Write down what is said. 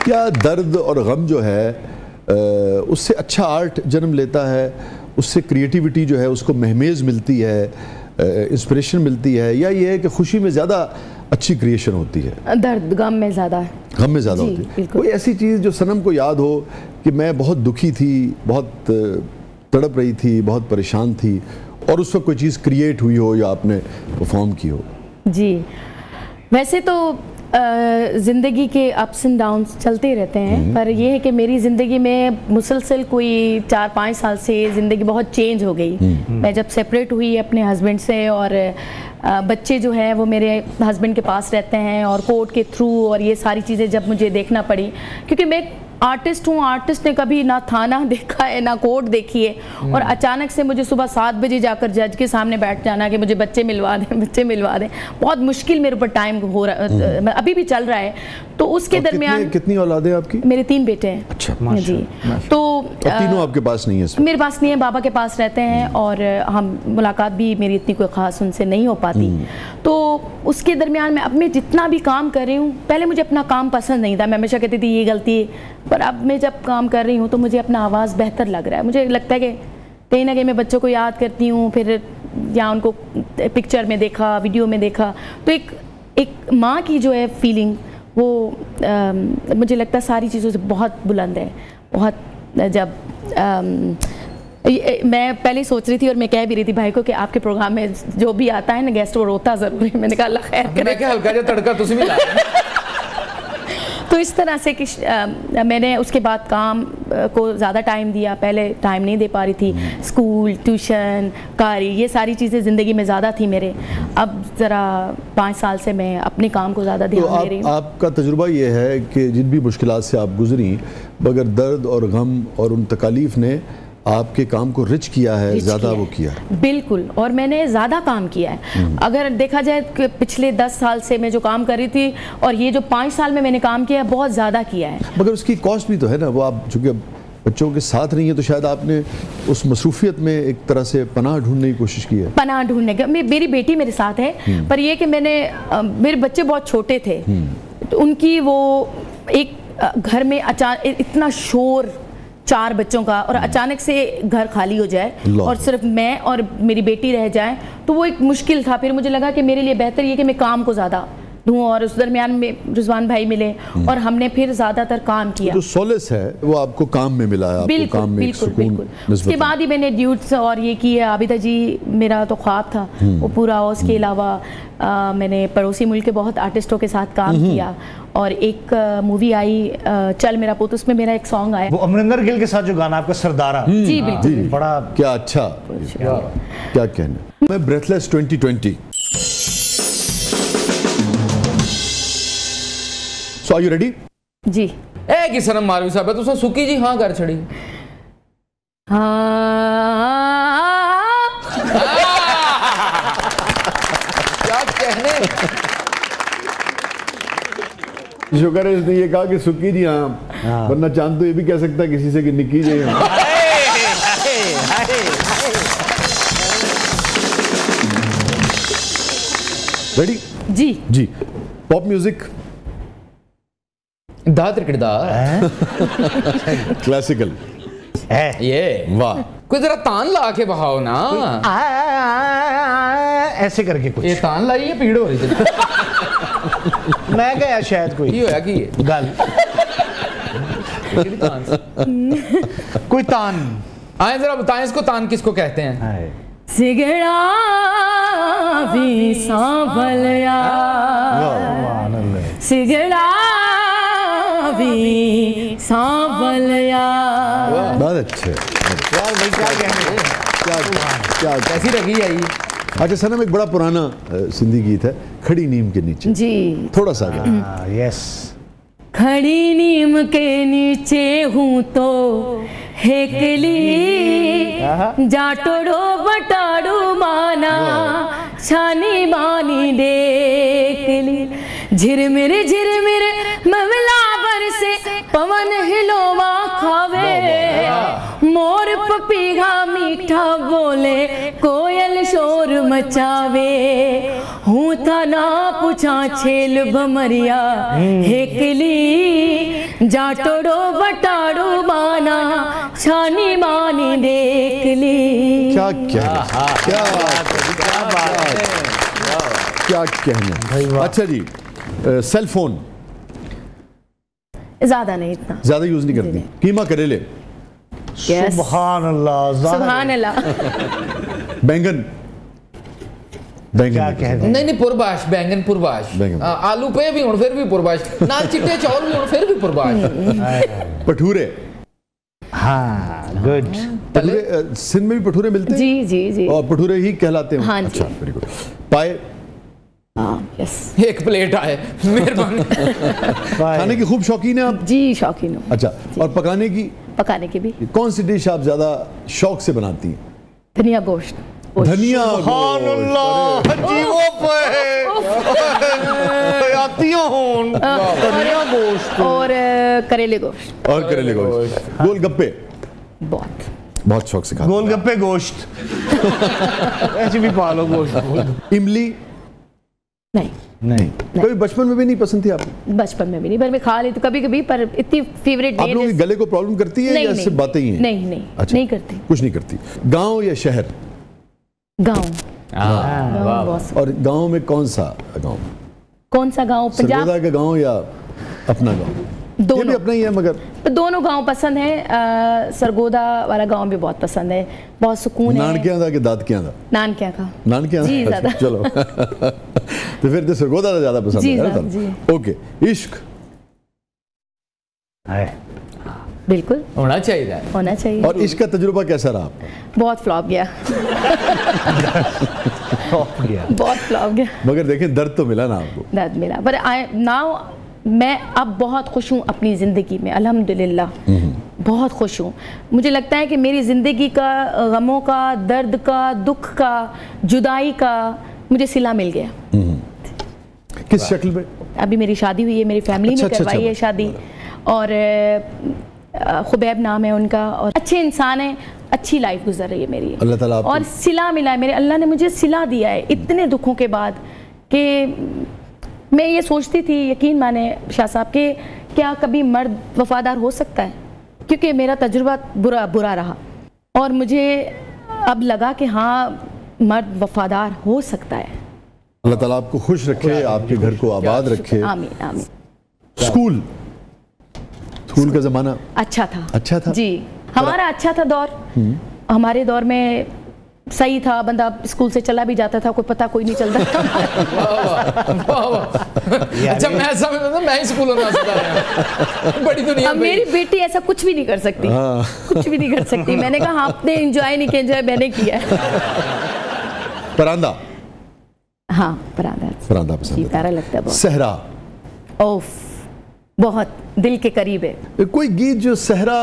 क्या दर्द और गम जो है उससे अच्छा आर्ट जन्म लेता है, उससे क्रिएटिविटी जो है उसको महमेज मिलती है, इंस्पिरेशन मिलती है, या ये है कि खुशी में ज़्यादा अच्छी क्रिएशन होती है? दर्द गम में ज़्यादा है। गम में ज़्यादा होती है। कोई ऐसी चीज़ जो सनम को याद हो कि मैं बहुत दुखी थी, बहुत तड़प रही थी, बहुत परेशान थी, और उस वक्त कोई चीज़ क्रिएट हुई हो या आपने परफॉर्म की हो? जी, वैसे तो ज़िंदगी के अप्स एंड डाउन्स चलते रहते हैं, पर यह है कि मेरी ज़िंदगी में मुसलसल कोई 4-5 साल से ज़िंदगी बहुत चेंज हो गई। मैं जब सेपरेट हुई अपने हस्बैंड से, और बच्चे जो हैं वो मेरे हस्बैंड के पास रहते हैं, और कोर्ट के थ्रू और ये सारी चीज़ें जब मुझे देखना पड़ी, क्योंकि मैं आर्टिस्ट हूँ, आर्टिस्ट ने कभी ना थाना देखा है ना कोर्ट देखी है, और अचानक से मुझे सुबह 7 बजे जाकर जज के सामने बैठ जाना कि मुझे बच्चे मिलवा दें, बच्चे मिलवा दें, बहुत मुश्किल मेरे ऊपर टाइम हो रहा, अभी भी चल रहा है। तो उसके दरमियान कितनी औलादें आपकी? मेरे 3 बेटे हैं। अच्छा, जी। तो तीनों आपके पास नहीं है? मेरे पास नहीं है, बाबा के पास रहते हैं, और हम मुलाकात भी मेरी इतनी कोई ख़ास उनसे नहीं हो पाती। तो उसके दरमियान मैं अब मैं जितना भी काम कर रही हूँ, पहले मुझे अपना काम पसंद नहीं था, मैं हमेशा कहती थी ये गलती है, पर अब मैं जब काम कर रही हूँ तो मुझे अपना आवाज़ बेहतर लग रहा है। मुझे लगता है कि कहीं ना कहीं मैं बच्चों को याद करती हूँ, फिर या उनको पिक्चर में देखा, वीडियो में देखा, तो एक माँ की जो है फीलिंग वो मुझे लगता है सारी चीज़ों से बहुत बुलंद है। बहुत जब मैं पहले सोच रही थी, और मैं कह भी रही थी भाई को कि आपके प्रोग्राम में जो भी आता है ना गेस्ट, वो रोता ज़रूर है। मैंने कहा अल्लाह खैर करे। मैं क्या हल्का जा तड़का तुसी भी ला। तो इस तरह से कि मैंने उसके बाद काम को ज़्यादा टाइम दिया, पहले टाइम नहीं दे पा रही थी, स्कूल, ट्यूशन, कारी, ये सारी चीज़ें ज़िंदगी में ज़्यादा थी मेरे। अब ज़रा 5 साल से मैं अपने काम को ज़्यादा ध्यान दे रही हूँ। आपका तजुर्बा ये है कि जिन भी मुश्किलात से आप गुजरी, मगर दर्द और गम और उन तकालीफ ने आपके काम को रिच किया है, ज़्यादा वो किया है। बिल्कुल, और मैंने ज़्यादा काम किया है। अगर देखा जाए कि पिछले 10 साल से मैं जो काम कर रही थी, और ये जो 5 साल में मैंने काम किया है, बहुत ज़्यादा किया है। मगर उसकी कॉस्ट भी तो है ना, वो आप चूँकि बच्चों के साथ नहीं है, तो शायद आपने उस मसरूफियत में एक तरह से पनाह ढूंढने की कोशिश की है। पनाह ढूंढने का, मेरी बेटी मेरे साथ है, पर ये कि मेरे बच्चे बहुत छोटे थे, तो उनकी वो एक घर में अचानक इतना शोर, 4 बच्चों का, और अचानक से घर खाली हो जाए और सिर्फ मैं और मेरी बेटी रह जाए, तो वो एक मुश्किल था। फिर मुझे लगा कि मेरे लिए बेहतर ये कि मैं काम को ज़्यादा दूँ, और उस दरमियान में रिजवान भाई मिले और हमने फिर ज़्यादातर काम किया। जो सोलेस है वो आपको काम में मिला है। बिल्कुल, काम में बिल्कुल, बिल्कुल। उसके बाद ही मैंने ड्यूट्स और ये किया। आबिदा जी मेरा तो ख्वाब था वो पूरा, और उसके अलावा मैंने पड़ोसी मुल्क के बहुत आर्टिस्टों के साथ काम किया, और एक मूवी आई चल मेरा पुत, उसमें मेरा एक सॉन्ग आया, वो अमरिंदर गिल के साथ जो गाना आपका सरदारा। जी बिल्कुल, बड़ा क्या अच्छा, क्या कहना। मैं breathless 2020। So are you ready? जी। ए की सनम मारवी साहब है, तुसा सुकी जी हाँ कर छड़ी। क्या कहने। शुक्र है इसने ये कहा कि सुकी जी हाँ, वरना चांद तो ये भी कह सकता है किसी से कि निक्की जी हाँ। रेडी? जी जी। पॉप म्यूजिक, दादर किरदार, क्लासिकल है ये, वाह, कोई जरा तान ला के बहाओ ना, ऐसे करके कुछ। ये तान लाई है, पीड़ हो रही थी। मैं गया शायद कोई होया कि गल कोई तान आए, जरा बताएं इसको, तान किसको कहते हैं? सिगड़ा भी सांभलिया, सिगड़ा भी सांभलिया। बहुत अच्छे यार भाई, क्या कहने, क्या कैसी लगी है ये? अच्छा सनम, एक बड़ा पुराना सिंधी गीत है, खड़ी नीम के नीचे। जी, थोड़ा सा यस। खड़ी नीम के नीचे हूँ तो हेकली, जाटोड़ो बटाड़ू माना छानी मानी देखली, झिरमिर झिरमिर ममला बरसे पवन हिलोवा खावे, मोर पपीहा मीठा बोले कोयल शोर मचावे, हूँ था ना पूछा छेल भमरिया हेकली, जाटोड़ो बटाड़ो बाना छानी मानी देख ली। क्या कहने। अच्छा जी, सेल फोन ज्यादा नहीं, इतना ज्यादा यूज नहीं करती। कीमा करेले, सुभान अल्लाह, सुभान अल्लाह। बैंगन, क्या कहने। नहीं पुरबाश, बैंगन पुरबाश। आलू पे भी हूं फिर भी पुरबाश, नाल चिट्टे चौल भी हूं फिर भी पुरबाश। भटूरे, हाँ गुड। भटूरे सिंध में भी भटूरे मिलते हैं? जी जी जी। और भटूरे ही कहलाते हैं? हाँ जी। अच्छा, वेरी गुड। पाए, यस। एक प्लेट आए, मेहरबानी। खाने की खूब शौकीन है आप? जी शौकीन हूँ। अच्छा, और पकाने की? पकाने की भी। कौन सी डिश आप ज्यादा शौक से बनाती हैं? धनिया गोश्त। धनिया सुभान अल्लाह, धनिया गोश्त और करेले गोश्त। और करेले गोश्त। गोलगप्पे बहुत शौक से खाते हैं। गोलगप्पे गोश्त ऐसे भी पालो गोश्त। इमली नहीं। कभी बचपन में भी नहीं पसंद थी आपको? बचपन में भी नहीं, पर मैं खा लेती कभी कभी, पर इतनी फेवरेट नहीं। आप लोगों के गले को प्रॉब्लम करती है या सिर्फ बातें ही हैं? नहीं अच्छा, नहीं करती। कुछ नहीं करती। गांव या शहर? गांव। और गांव में कौन सा गांव? कौन सा गांव? पंजाब। सरगोदा का गांव या अपना गांव? दोनों। ये भी अपना ही है, मगर दोनों गांव पसंद है। सरगोदा वाला गांव भी बहुत पसंद है, बहुत सुकून है। नानकियां दा कि दादकियां दा? नानकियां का। नानकियां जी ज्यादा। चलो तो फिर तो सरगोदा दा ज्यादा पसंद है ना? ओके। इश्क? बिल्कुल होना चाहिए। और इश्क का तजुर्बा कैसा रहा आपका? बहुत फ्लॉप गया। बहुत फ्लॉप गया। मगर देखें, दर्द तो मिला ना आपको? दर्द मिला, पर नाउ मैं अब बहुत खुश हूँ अपनी ज़िंदगी में, अल्हम्दुलिल्लाह बहुत खुश हूँ। मुझे लगता है कि मेरी ज़िंदगी का, गमों का, दर्द का, दुख का, जुदाई का मुझे सिला मिल गया। किस शक्ल में? अभी मेरी शादी हुई है, मेरी फैमिली ने करवाई है शादी, और खुबैब नाम है उनका, और अच्छे इंसान हैं, अच्छी लाइफ गुजर रही है मेरी। अल्लाह ताला आपको और सिला मिला है, मेरे अल्लाह ने मुझे सिला दिया है इतने दुखों के बाद, कि मैं ये सोचती थी, यकीन माने शाह साहब, कि क्या कभी मर्द वफादार हो सकता है, क्योंकि मेरा तजुर्बा बुरा रहा, और मुझे अब लगा कि हाँ मर्द वफादार हो सकता है। अल्लाह ताला आपको खुश रखे, आपके घर को आबाद रखे। आमीन आमीन। स्कूल का ज़माना अच्छा था जी, हमारा अच्छा था दौर। हमारे दौर में सही था, बंदा स्कूल से चला भी जाता था, कोई पता कोई नहीं चलता था। अच्छा, मैं समझता था मैं ही स्कूलों में बड़ी दुनिया। अब मेरी बेटी ऐसा कुछ भी नहीं कर सकती, कुछ भी नहीं कर सकती। मैंने कहा आपने एंजॉय नहीं किया, एंजॉय मैंने किया है। परांदा? हाँ, परांदा पसंद है, प्यारा लगता है बहुत। सहरा? ओफ, बहुत दिल के करीब है। कोई गीत जो सहरा